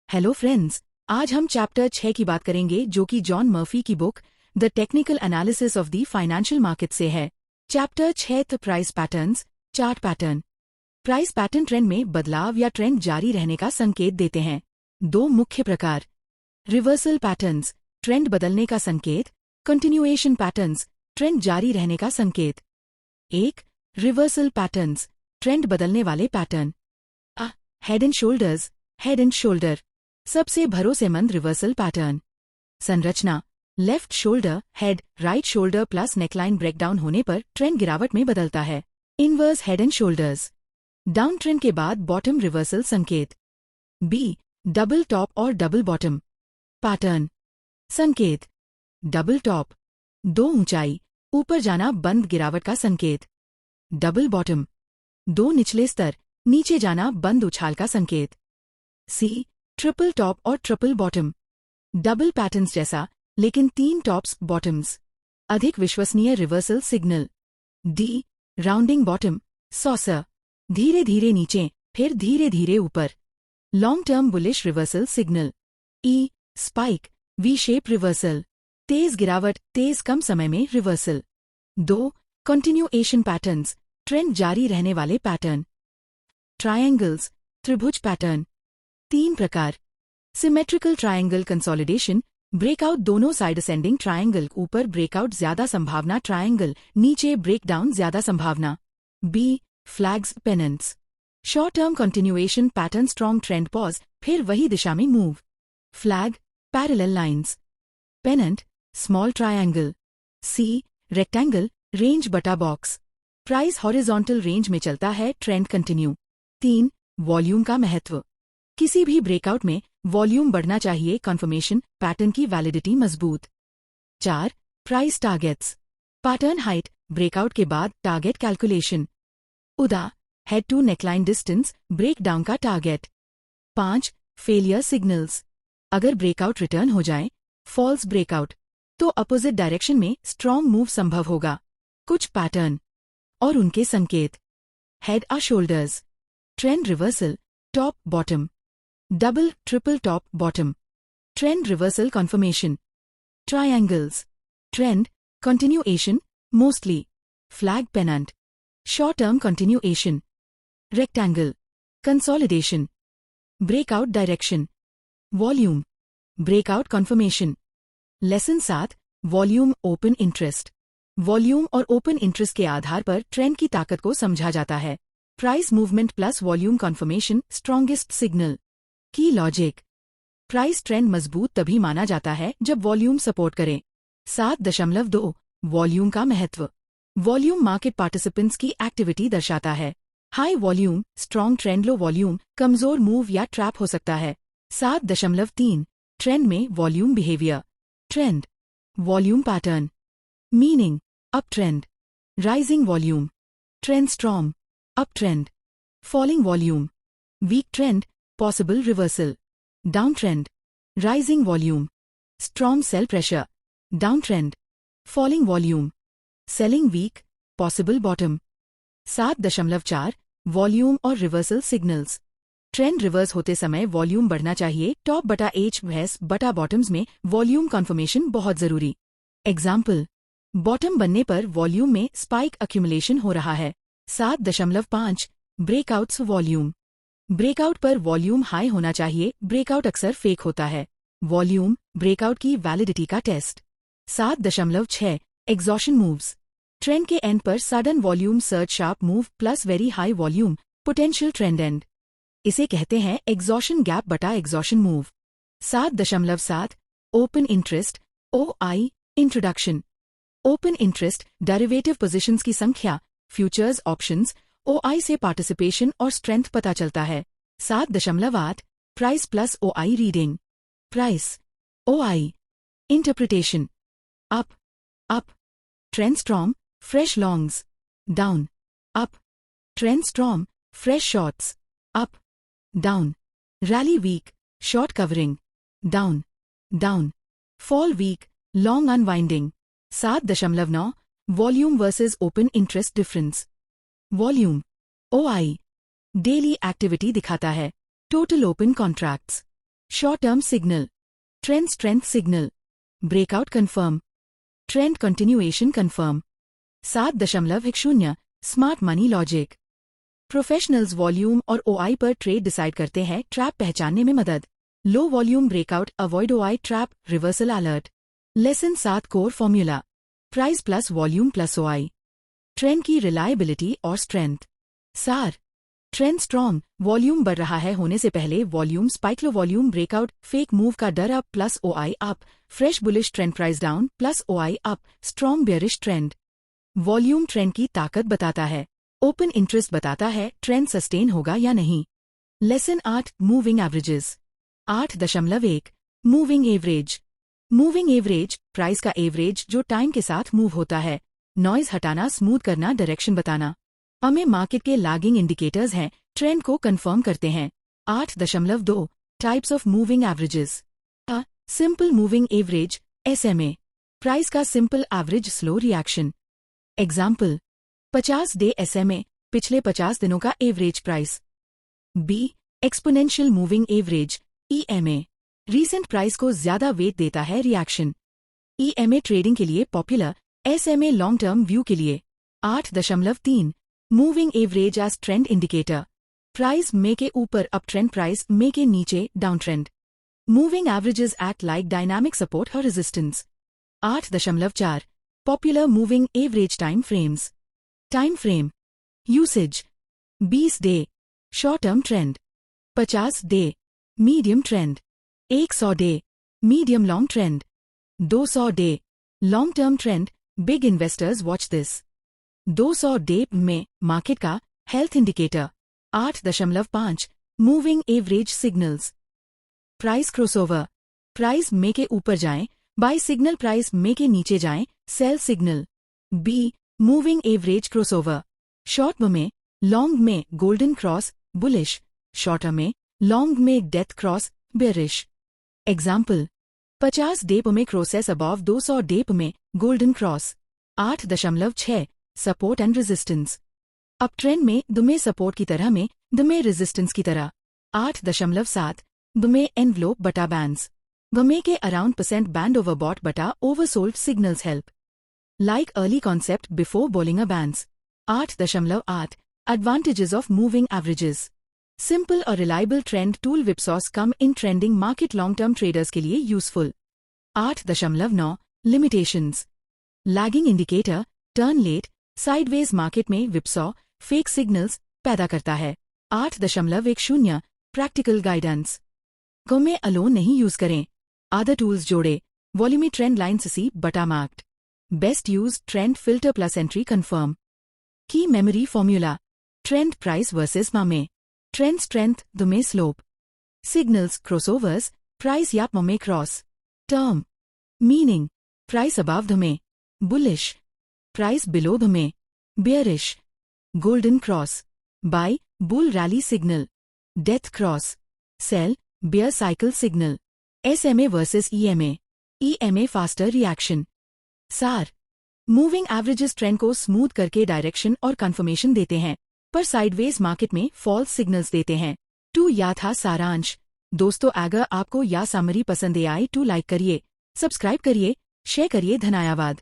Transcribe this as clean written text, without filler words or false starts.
Hello friends, आज हम chapter 6 की बात करेंगे जो कि जॉन मर्फी की book the technical analysis of the financial market से है। Chapter 6 the price patterns, chart pattern. Price pattern trend में बदलाव या ट्रेंड जारी रहने का संकेत देते हैं। दो मुख्य प्रकार, रिवर्सल पैटर्न्स, ट्रेंड बदलने का संकेत, कंटिन्यूएशन पैटर्न्स, ट्रेंड जारी रहने का संकेत। एक, रिवर्सल पैटर्न्स, ट्रेंड बदलने वाले pattern. Head and shoulders, head and shoulder, सबसे भरोसेमंद रिवर्सल पैटर्न। संरचना, left shoulder, head, right shoulder plus neckline breakdown होने पर ट्रेंड गिरावट में बदलता है। Inverse head and shoulders, down trend के बाद बॉटम रिवर्सल संकेत। बी, डबल टॉप और डबल बॉटम पैटर्न। संकेत, डबल टॉप, दो ऊंचाई, ऊपर जाना बंद गिरावट का संकेत। डबल बॉटम, दो निचले स्तर, नीचे जाना बंद उछाल का संकेत। सी, ट्रिपल टॉप और ट्रिपल बॉटम, डबल पैटर्न्स जैसा लेकिन तीन टॉप्स बॉटम्स, अधिक विश्वसनीय reversal signal. D, rounding bottom, saucer, धीरे धीरे नीचे फिर धीरे धीरे ऊपर, long term bullish reversal signal. E, spike, V shape reversal, तेज गिरावट तेज कम समय में रिवर्सल। दो, कंटिन्यूएशन पैटर्न्स, ट्रेंड जारी रहने वाले पैटर्न। ट्रायंगल्स, त्रिभुज पैटर्न। तीन प्रकार, सिमेट्रिकल ट्रायंगल कंसोलिडेशन, ब्रेकआउट दोनों साइड असेंडिंग ट्रायंगल, ऊपर ब्रेकआउट ज्यादा संभावना ट्रायंगल, नीचे ब्रेकडाउन ज्यादा संभावना। B, flags pennants, short term continuation pattern, strong trend pause फिर वही दिशा में move. Flag, parallel lines. Pennant, small triangle. C, rectangle, range बटा बॉक्स, प्राइस हॉरिजॉन्टल रेंज में चलता है, ट्रेंड कंटिन्यू। तीन, वॉल्यूम का महत्व, किसी भी ब्रेकआउट में वॉल्यूम बढ़ना चाहिए, कन्फर्मेशन पैटर्न की वैलिडिटी मजबूत। चार, price targets, pattern height, breakout के बाद टारगेट कैलकुलेशन। उदा, head to neckline distance, breakdown का टारगेट। पांच, फेलियर सिग्नल्स, अगर ब्रेकआउट रिटर्न हो जाए, फॉल्स ब्रेकआउट, तो अपोजिट डायरेक्शन में स्ट्रॉन्ग मूव संभव होगा। कुछ पैटर्न और उनके संकेत। हेड और shoulders, trend reversal, top bottom, double triple top bottom, trend reversal confirmation. Triangles, trend continuation mostly, flag pennant, short term continuation. Rectangle, consolidation, breakout direction. Volume, breakout confirmation. Lesson 7, volume open interest, volume और open interest के आधार पर trend की ताकत को समझा जाता है। Price movement plus volume confirmation, strongest signal. की लॉजिक, प्राइस ट्रेंड मजबूत तभी माना जाता है जब वॉल्यूम सपोर्ट करे। 7.2, वॉल्यूम का महत्व, वॉल्यूम मार्केट पार्टिसिपेंट्स की एक्टिविटी दर्शाता है। High volume strong trend, low volume कमजोर मूव या ट्रैप हो सकता है। 7.3, ट्रेंड में volume behaviour. Trend, volume pattern. Meaning, up trend, rising volume, trend strong, up trend, falling volume, weak trend, possible reversal. Down trend, rising volume, strong sell pressure, down trend, falling volume, selling weak, possible bottom. 7.4, volume और reversal signals, trend reverse होते समय volume बढ़ना चाहिए, top बटा H भैस बटा bottoms में volume conformation बहुत जरूरी। एग्जाम्पल, बॉटम बनने पर वॉल्यूम में स्पाइक अक्यूमुलेशन हो रहा है। 7.5, ब्रेकआउट्स वॉल्यूम, ब्रेकआउट पर वॉल्यूम हाई होना चाहिए, ब्रेकआउट अक्सर फेक होता है। वॉल्यूम, ब्रेकआउट की वैलिडिटी का टेस्ट। 7.6, एग्जॉशन मूव्स, ट्रेंड के एंड पर sudden volume search, sharp move plus very high volume, potential trend and, इसे कहते हैं एग्जॉशन गैप बटा exhaustion move. 7.7, open interest, OI, introduction. Open interest derivative positions की संख्या, फ्यूचर्स ऑप्शंस, OI से participation और स्ट्रेंथ पता चलता है। 7.8, price plus OI reading, price, OI, interpretation, up, up, trend strong, fresh longs, down, up, trend strong, fresh shorts, up, down, rally weak, short covering, down, down, fall weak, long unwinding. 7.9, volume versus open interest difference. Volume, OI, daily activity दिखाता है, total open contracts, Short term signal. Trend strength signal. Breakout confirm. Trend continuation confirm. 7.10 smart money logic. Professionals volume और OI पर trade decide करते हैं. Trap पहचानने में मदद. Low volume breakout avoid OI trap reversal alert. Lesson 7 core formula. Price plus volume plus OI. Trend की reliability और strength. सार. ट्रेंड स्ट्रॉन्ग, वॉल्यूम बढ़ रहा है होने से पहले volume spike. Low volume breakout fake move का डर up plus OI up. Fresh bullish trend price down plus OI up. Strong bearish trend. Volume trend की ताकत बताता है. ओपन इंटरेस्ट बताता है ट्रेंड सस्टेन होगा या नहीं. Lesson 8 moving averages. 8.1 moving average. Moving average price का एवरेज जो टाइम के साथ मूव होता है. नॉइज हटाना, स्मूथ करना, डायरेक्शन बताना. हमें मार्केट के लैगिंग इंडिकेटर्स हैं, ट्रेंड को कंफर्म करते हैं. 8.2 types of moving averages. Simple moving average SMA. Price का simple average slow reaction. Example 50 day SMA पिछले 50 दिनों का average price. B exponential moving average EMA. Recent price को ज्यादा वेट देता है रिएक्शन. EMA ट्रेडिंग के लिए popular, SMA long term view के लिए. 8.3 moving average as trend indicator. Price में के ऊपर अप ट्रेंड, प्राइस में के नीचे down trend. Moving averages act like dynamic support और resistance. 8.4 popular moving average time frames. Time frame usage 20 day short term trend, 50 day medium trend, 100 day medium long trend, 200 day long term trend. Big investors watch this. 200 day में market का health indicator. 8.5 moving average signals. Price crossover. Price में के ऊपर जाएं, buy signal. Price में के नीचे जाएं, sell signal. B moving average crossover. Short में, लॉन्ग में गोल्डन क्रॉस बुलिश, शॉर्टर में, लॉन्ग में death cross bearish. Example 50 day में क्रॉसेस अबव 200 डे में golden cross. 8.6 support and resistance. Up trend में दुमे सपोर्ट की तरह में, दुमे रेजिस्टेंस की तरह. 8.7 दुमे एनवलोप बटा बैंड्स. दुमे के अराउंड % बैंड ओवरबॉट बटा oversold signals help. Like early concept before Bollinger bands. 8.8 advantages of moving averages. Simple और रिलायबल ट्रेंड टूल. विपसॉस कम in trending market long term traders के लिए useful. 8.9 limitations. Lagging indicator, turn late, sideways market में whipsaw fake signals पैदा करता है. 8.10 practical guidance. गमे alone नहीं यूज करें, अदर टूल्स जोड़े. वॉल्यूमी ट्रेंड लाइन सी बटा मार्क्ड. Best use trend filter plus entry confirm. Key memory formula. Trend price versus मामे. ट्रेंड स्ट्रेंथ दुमे स्लोप. सिग्नल्स क्रॉसओवर्स प्राइस या ममे cross. Term meaning price above दुमे बुलिश, प्राइस बिलो दुमे bearish. Golden cross buy bull rally signal. Death cross sell bear cycle signal. SMA versus EMA. EMA faster reaction. सार moving averages trend को smooth करके direction और confirmation देते हैं, पर sideways market में फॉल्स सिग्नल्स देते हैं. टू या था सारांश. दोस्तों अगर आपको यह समरी पसंद आई तो लाइक करिए, सब्सक्राइब करिए, शेयर करिए. धन्यवाद.